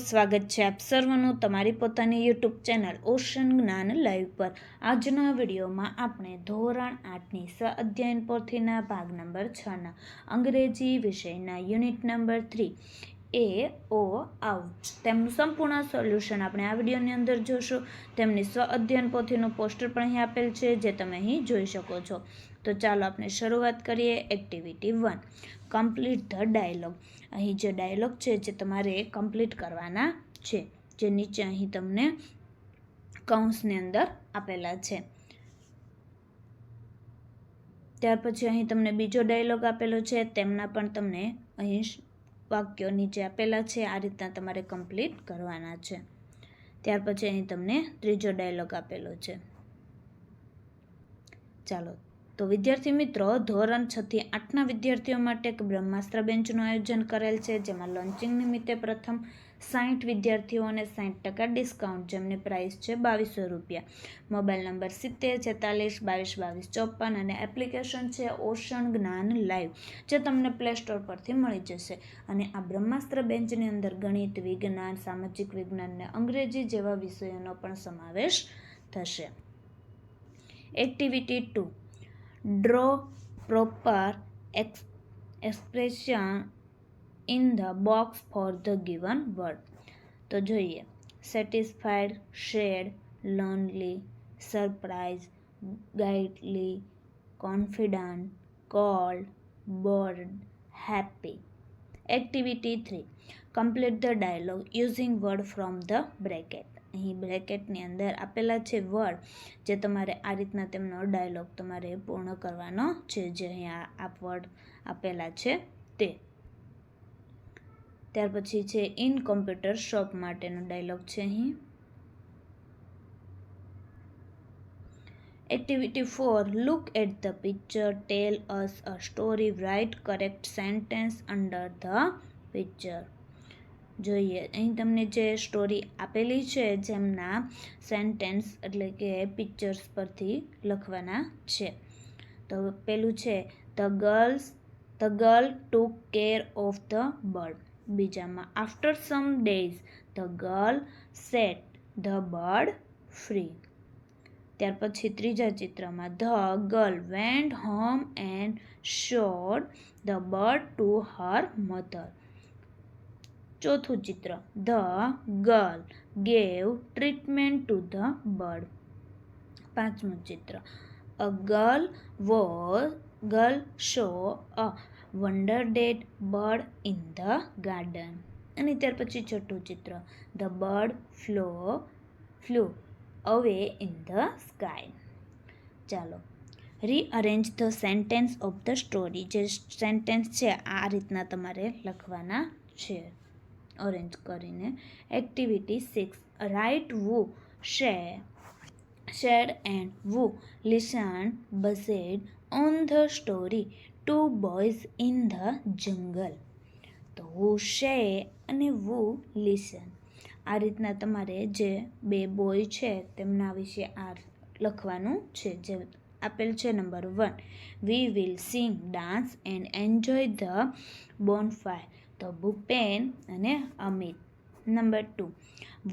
સ્વાગત છે આપ સર્વનું તમારી પોતાની યુટ્યુબ ચેનલ ઓશન જ્ઞાન લાઈવ પર। આજના વિડીયોમાં આપણે ધોરણ 8ની સ્વઅધ્યયન પોથીના ભાગ નંબર 6ના અંગ્રેજી વિષયના યુનિટ નંબર 3 એ ઓ આઉટ તેમનું સંપૂર્ણ સોલ્યુશન આપણે આ વિડીયોની અંદર જોશું। તેમની સ્વઅધ્યયન પોથીનું પોસ્ટર પણ અહીં આપેલ છે, જે તમે અહીં જોઈ શકો છો। તો ચાલો આપણે શરૂઆત કરીએ। Activity 1, complete the dialog. અહીં જે ડાયલોગ છે જે તમારે કમ્પ્લીટ કરવાના છે, જે નીચે અહીં તમને કૌંસની અંદર આપેલા છે। ત્યાર પછી અહીં તમને બીજો ડાયલોગ આપેલો છે, તેમના પણ તમને અહીં વાક્યો નીચે આપેલા છે, આ રીતના તમારે કમ્પ્લીટ કરવાના છે। ત્યાર પછી અહીં તમને ત્રીજો ડાયલોગ આપેલો છે। ચાલો તો વિદ્યાર્થી મિત્રો, ધોરણ 6 થી 8ના વિદ્યાર્થીઓ માટે એક બ્રહ્માસ્ત્ર બેન્ચનું આયોજન કરેલ છે, જેમાં લોન્ચિંગ નિમિત્તે પ્રથમ 60 વિદ્યાર્થીઓને 60% ડિસ્કાઉન્ટ, જેમની પ્રાઇસ છે ₹2200। મોબાઈલ નંબર 70 46 22 22 54 અને એપ્લિકેશન છે ઓશન જ્ઞાન લાઈવ, જે તમને પ્લે સ્ટોર પરથી મળી જશે। અને આ બ્રહ્માસ્ત્ર બેન્ચની અંદર ગણિત, વિજ્ઞાન, સામાજિક વિજ્ઞાન અને અંગ્રેજી જેવા વિષયોનો પણ સમાવેશ થશે। Activity 2, draw proper expression in the box for the given word। તો જોઈએ, satisfied, sad, lonely, surprise, gladly, confident, cold, bored, happy. Activity 3, complete the dialogue using word from the bracket. અહીં બ્રેકેટની અંદર આપેલા છે વર્ડ, જે તમારે આ રીતના તેમનો ડાયલોગ તમારે પૂર્ણ કરવાનો છે, જે અહીંયા આ વર્ડ આપેલા છે તે। ત્યાર પછી છે ઇન કોમ્પ્યુટર શોપ માટેનો ડાયલોગ છે અહીં। Activity 4, look at the picture, tell us a story, write correct sentence under the picture. જોઈએ, અહીં તમને જે સ્ટોરી આપેલી છે, જેમના સેન્ટેન્સ એટલે કે પિક્ચર્સ પરથી લખવાના છે। તો પેલું છે the girl took care of the bird. બીજામાં after some days the girl set the bird free. ત્યાર પછી ત્રીજા ચિત્રમાં the girl went home and showed the bird to her mother. ચોથું ચિત્ર the girl gave treatment to the bird. પાંચમું ચિત્ર a girl show a wonder dead bird in the garden. અને ત્યાર પછી છઠ્ઠું ચિત્ર the bird flew away in the sky. ચાલો, rearrange the sentence of the story. જે સેન્ટેન્સ છે આ રીતના તમારે લખવાના છે અરેન્જ કરીને। Activity 6, write who said and who listen based on the story two boys in the jungle. તો વુ શે અને વુ લિસન, આ રીતના તમારે જે બે બોય છે તેમના વિશે આ લખવાનું છે, જે આપેલ છે number 1, we will sing, dance and enjoy the bonfire. તો ભૂપેન અને Amit. Number 2,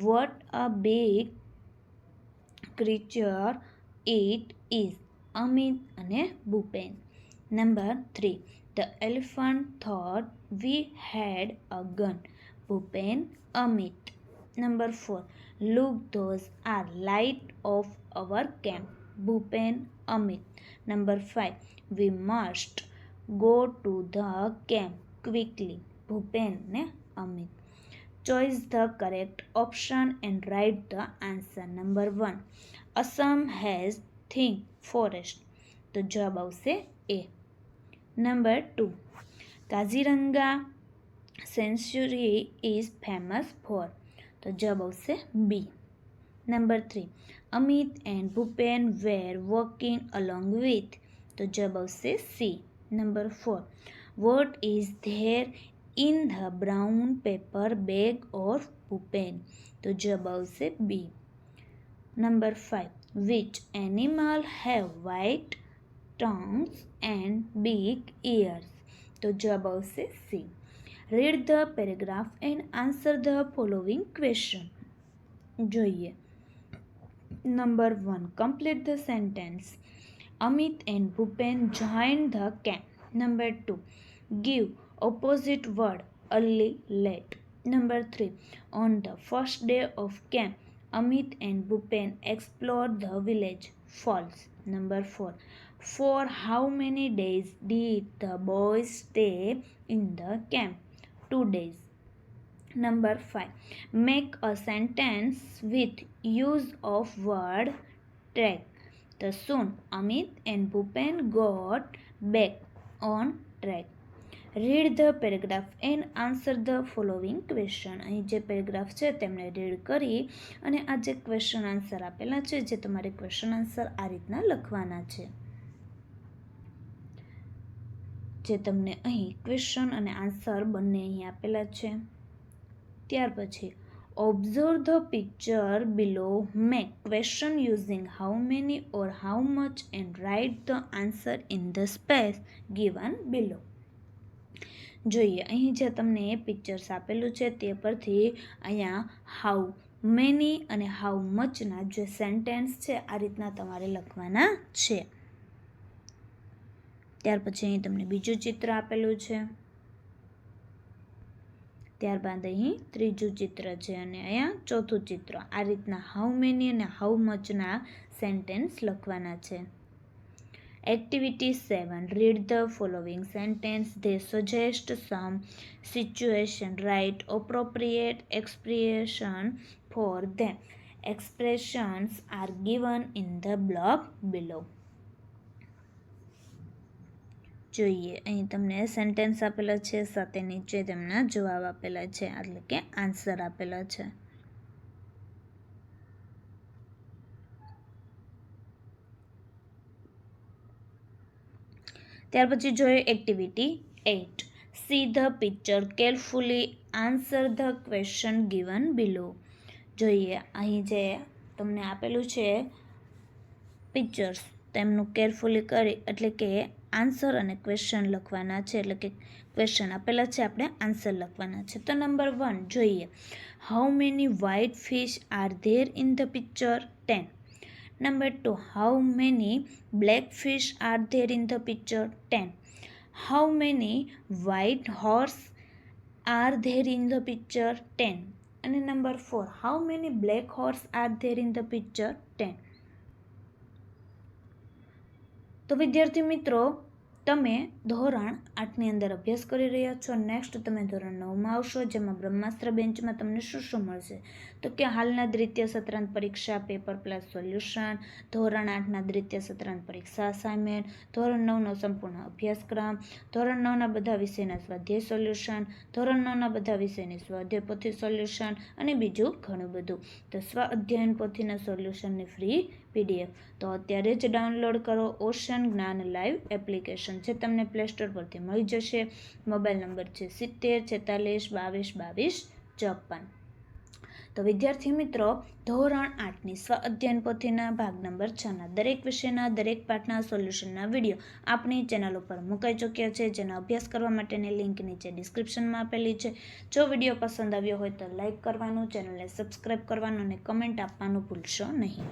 what a big creature it is, Amit અને Bhupen. Number 3, the elephant thought we had a gun, Bhupen, Amit. Number 4, look those are light of our camp, Bhupen, Amit. Number 5, we must go to the camp quickly, Bhupen ને Amit. Choice the correct option and write the answer. Number 1, Assam has thick forest. તો જવાબ આવશે A. Number 2, Kaziranga sanctuary is famous for. તો જવાબ આવશે B. Number 3, Amit and Bhupen were walking along with. તો જવાબ આવશે C. Number 4, what is there in the brown paper bag of Bhupen. તો જવાબ આવશે B. Number 5, which animal have white tongues and big ears. તો જવાબ આવશે C. Read the paragraph and answer the following question. જોઈએ. Number 1, complete the sentence. Amit and Bhupen joined the camp. Number 2, give opposite word early, late. Number 3, on the first day of camp, Amit and Bhupen explored the village. False. Number 4, for how many days did the boys stay in the camp? 2 days. Number 5, make a sentence with use of word track. The soon Amit and Bhupen got back on track. Read the paragraph and answer the following question. અહીં જે paragraph છે તેમને read કરી અને આ જે question answer આપેલા છે, જે તમારે ક્વેશ્ચન આન્સર આ રીતના લખવાના છે, જે તમને અહીં ક્વેશ્ચન અને આન્સર બંને અહીં આપેલા છે. ત્યાર પછી observe the picture below, make question using how many or how much and write the answer in the space given below. જોઈએ, અહીં જે તમને પિક્ચર્સ આપેલું છે તે પરથી અહીંયા હાઉ મેની અને હાઉ મચના જે સેન્ટેન્સ છે આ રીતના તમારે લખવાના છે. ત્યાર પછી અહીં તમને બીજું ચિત્ર આપેલું છે, ત્યારબાદ અહીં ત્રીજું ચિત્ર છે અને અહીંયા ચોથું ચિત્ર. આ રીતના હાઉ મેની અને હાઉ મચના સેન્ટેન્સ લખવાના છે. Activity 7, read the following sentence. They suggest some situation. Write appropriate expression for them. Expressions are given in the block below. જોઈએ, અહીં તમને સેન્ટેન્સ આપેલા છે, સાથે નીચે તેમના જવાબ આપેલા છે, એટલે કે આન્સર આપેલા છે. ત્યાર પછી જોઈએ activity 8, see the picture carefully, answer the question given below. જોઈએ, અહીં જે તમને આપેલું છે પિક્ચર્સ, તેમનું કેરફુલી કરી એટલે કે આન્સર અને ક્વેશ્ચન લખવાના છે, એટલે કે ક્વેશ્ચન આપેલા છે, આપણે આન્સર લખવાના છે. તો નંબર 1 જોઈએ, how many white fish are there in the picture? 10. Number 2, how many black fish are there in the picture? 10. How many white horse are there in the picture? 10. અને number 4, how many black horse are there in the picture? 10. તો વિદ્યાર્થી મિત્રો, તમે ધોરણ 8ની અંદર અભ્યાસ કરી રહ્યા છો. નેક્સ્ટ તમે ધોરણ 9માં આવશો, જેમાં બ્રહ્માસ્ત્ર બેન્ચમાં તમને શું મળશે? તો કે હાલના દ્વિતીય સત્રાંત પરીક્ષા પેપર પ્લસ સોલ્યુશન, ધોરણ 8ના દ્વિતીય સત્રાંત પરીક્ષા અસાઇનમેન્ટ, ધોરણ 9નો સંપૂર્ણ અભ્યાસક્રમ, ધોરણ 9ના બધા વિષયના સ્વાધ્યાય સોલ્યુશન, ધોરણ 9ના બધા વિષયની સ્વાધ્યાય પોથી સોલ્યુશન અને બીજું ઘણું બધું. તો સ્વ અધ્યયન પોથીના સોલ્યુશનની ફ્રી PDF તો અત્યારે જ ડાઉનલોડ કરો ઓશન જ્ઞાન લાઈવ એપ્લિકેશન, જે તમને પ્લે સ્ટોર પરથી મળી જશે. મોબાઈલ નંબર છે 7046222254. તો વિદ્યાર્થી મિત્રો, ધોરણ 8ની સ્વ અધ્યયન પોથીના ભાગ નંબર 6ના દરેક વિષયના દરેક પાઠના સોલ્યુશનના વિડીયો આપણી ચેનલ ઉપર મુકાઈ ચૂક્યા છે, જેનો અભ્યાસ કરવા માટેની લિંક નીચે ડિસ્ક્રિપ્શનમાં આપેલી છે. જો વિડીયો પસંદ આવ્યો હોય તો લાઇક કરવાનું, ચેનલને સબસ્ક્રાઈબ કરવાનું અને કમેન્ટ આપવાનું ભૂલશો નહીં.